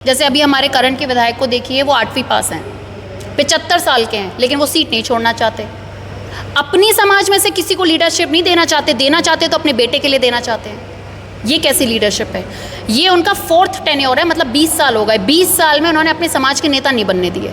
जैसे अभी हमारे करंट के विधायक को देखिए, वो 8वीं पास हैं, 75 साल के हैं, लेकिन वो सीट नहीं छोड़ना चाहते। अपनी समाज में से किसी को लीडरशिप नहीं देना चाहते तो अपने बेटे के लिए देना चाहते हैं। ये कैसी लीडरशिप है? ये उनका 4th टेन्योर है, मतलब 20 साल हो गए। 20 साल में उन्होंने अपने समाज के नेता नहीं बनने दिए।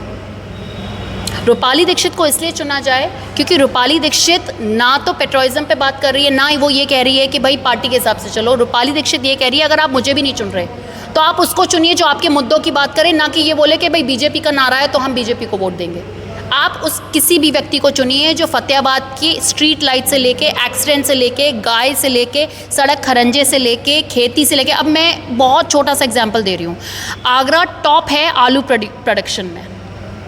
रूपाली दीक्षित को इसलिए चुना जाए क्योंकि रूपाली दीक्षित ना तो पेट्रोइज्म पे बात कर रही है, ना ही वो ये कह रही है कि भाई पार्टी के हिसाब से चलो। रूपाली दीक्षित ये कह रही है, अगर आप मुझे भी नहीं चुन रहे तो आप उसको चुनिए जो आपके मुद्दों की बात करे, ना कि ये बोले कि भाई बीजेपी का नारा है तो हम बीजेपी को वोट देंगे। आप उस किसी भी व्यक्ति को चुनिए जो फतेहाबाद की स्ट्रीट लाइट से लेके, एक्सीडेंट से लेके, गाय से लेके, सड़क खरंजे से लेके, खेती से लेके। अब मैं बहुत छोटा सा एग्जाम्पल दे रही हूँ। आगरा टॉप है आलू प्रोडक्शन में।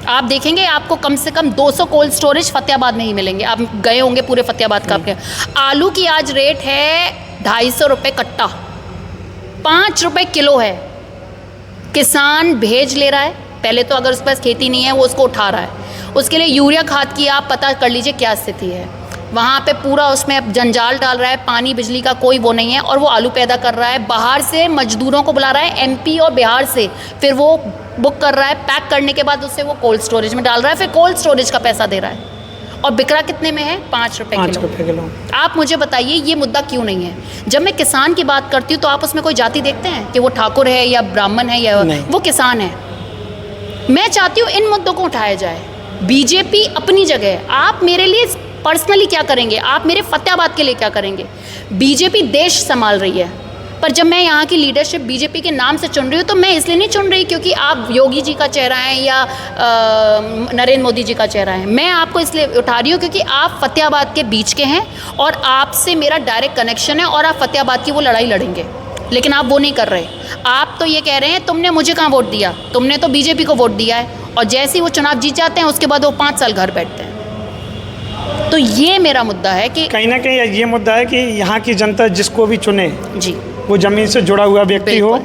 आप देखेंगे आपको कम से कम 200 कोल्ड स्टोरेज फतेहाबाद में ही मिलेंगे। आप गए होंगे पूरे फतेहाबाद का। आपके आलू की आज रेट है 250 रुपये कट्टा, 5 रुपये किलो है। किसान भेज ले रहा है। पहले तो अगर उस पास खेती नहीं है वो उसको उठा रहा है। उसके लिए यूरिया खाद की आप पता कर लीजिए क्या स्थिति है। वहाँ पे पूरा उसमें जंजाल डाल रहा है, पानी बिजली का कोई वो नहीं है, और वो आलू पैदा कर रहा है। बाहर से मजदूरों को बुला रहा है, MP और बिहार से, फिर वो बुक कर रहा है। पैक करने के बाद उससे वो कोल्ड स्टोरेज में डाल रहा है, फिर कोल्ड स्टोरेज का पैसा दे रहा है। और बिकरा कितने में है? 5 रुपये किलो। आप मुझे बताइए ये मुद्दा क्यों नहीं है? जब मैं किसान की बात करती हूँ तो आप उसमें कोई जाति देखते हैं कि वो ठाकुर है या ब्राह्मण है या वो किसान है? मैं चाहती हूँ इन मुद्दों को उठाया जाए। बीजेपी अपनी जगह है। आप मेरे लिए पर्सनली क्या करेंगे? आप मेरे फतेहाबाद के लिए क्या करेंगे? बीजेपी देश संभाल रही है, पर जब मैं यहाँ की लीडरशिप बीजेपी के नाम से चुन रही हूँ तो मैं इसलिए नहीं चुन रही क्योंकि आप योगी जी का चेहरा हैं या नरेंद्र मोदी जी का चेहरा है। मैं आपको इसलिए उठा रही हूँ क्योंकि आप फतेहाबाद के बीच के हैं और आपसे मेरा डायरेक्ट कनेक्शन है और आप फतेहाबाद की वो लड़ाई लड़ेंगे। लेकिन आप वो नहीं कर रहे। आप तो ये कह रहे हैं तुमने मुझे कहाँ वोट दिया, तुमने तो बीजेपी को वोट दिया है, और जैसे ही वो चुनाव जीत जाते हैं उसके बाद वो 5 साल घर बैठते हैं। तो ये मेरा मुद्दा है कि कहीं ना कहीं ये मुद्दा है कि यहाँ की जनता जिसको भी चुने जी वो ज़मीन से जुड़ा हुआ व्यक्ति हो,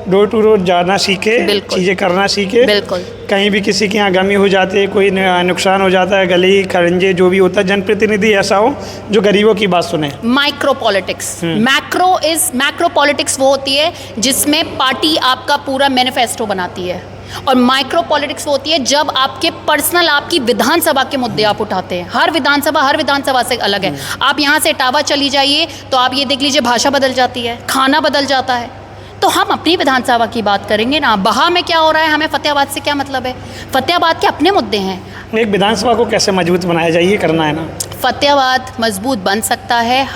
डोर टू डोर जाना सीखे, चीज़ें करना सीखे। बिल्कुल। कहीं भी किसी के यहाँ गमी हो जाती है, कोई नुकसान हो जाता है, गली खरंजे जो भी होता है, जनप्रतिनिधि ऐसा हो जो गरीबों की बात सुने। माइक्रो पॉलिटिक्स, मैक्रो पॉलिटिक्स वो होती है जिसमें पार्टी आपका पूरा मैनिफेस्टो बनाती है, और माइक्रो पॉलिटिक्स वो होती है जब आपके पर्सनल, आपकी विधानसभा के मुद्दे आप उठाते हैं। हर विधानसभा से अलग है। आप यहाँ से इटावा चली जाइए तो आप ये देख लीजिए भाषा बदल जाती है, खाना बदल जाता है। तो हम अपनी विधानसभा की बात करेंगे ना। बहा में क्या हो रहा है, हमें फतेहाबाद से क्या मतलब है? फतेहाबाद के अपने मुद्दे हैं। एक विधानसभा को कैसे मजबूत बनाया जाए, ये करना है ना। फतेहाबाद मजबूत बन सकता है।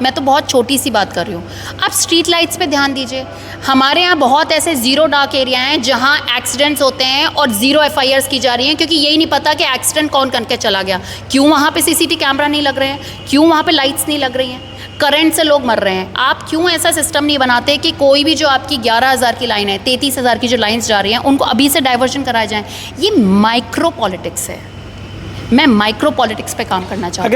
मैं तो बहुत छोटी सी बात कर रही हूँ। आप स्ट्रीट लाइट्स पे ध्यान दीजिए। हमारे यहाँ बहुत ऐसे ज़ीरो डार्क एरिया हैं जहाँ एक्सीडेंट्स होते हैं और 0 FIRs की जा रही हैं, क्योंकि यही नहीं पता कि एक्सीडेंट कौन करके चला गया। क्यों वहाँ पे CCTV कैमरा नहीं लग रहे हैं? क्यों वहाँ पे लाइट्स नहीं लग रही हैं? करंट से लोग मर रहे हैं। आप क्यों ऐसा सिस्टम नहीं बनाते कि कोई भी जो आपकी 11,000 की लाइन है, 33,000 की जो लाइन्स जा रही हैं, उनको अभी से डाइवर्जन कराए जाएँ? ये माइक्रो पॉलिटिक्स है। मैं माइक्रो पॉलिटिक्स पे काम करना चाहती हूँ।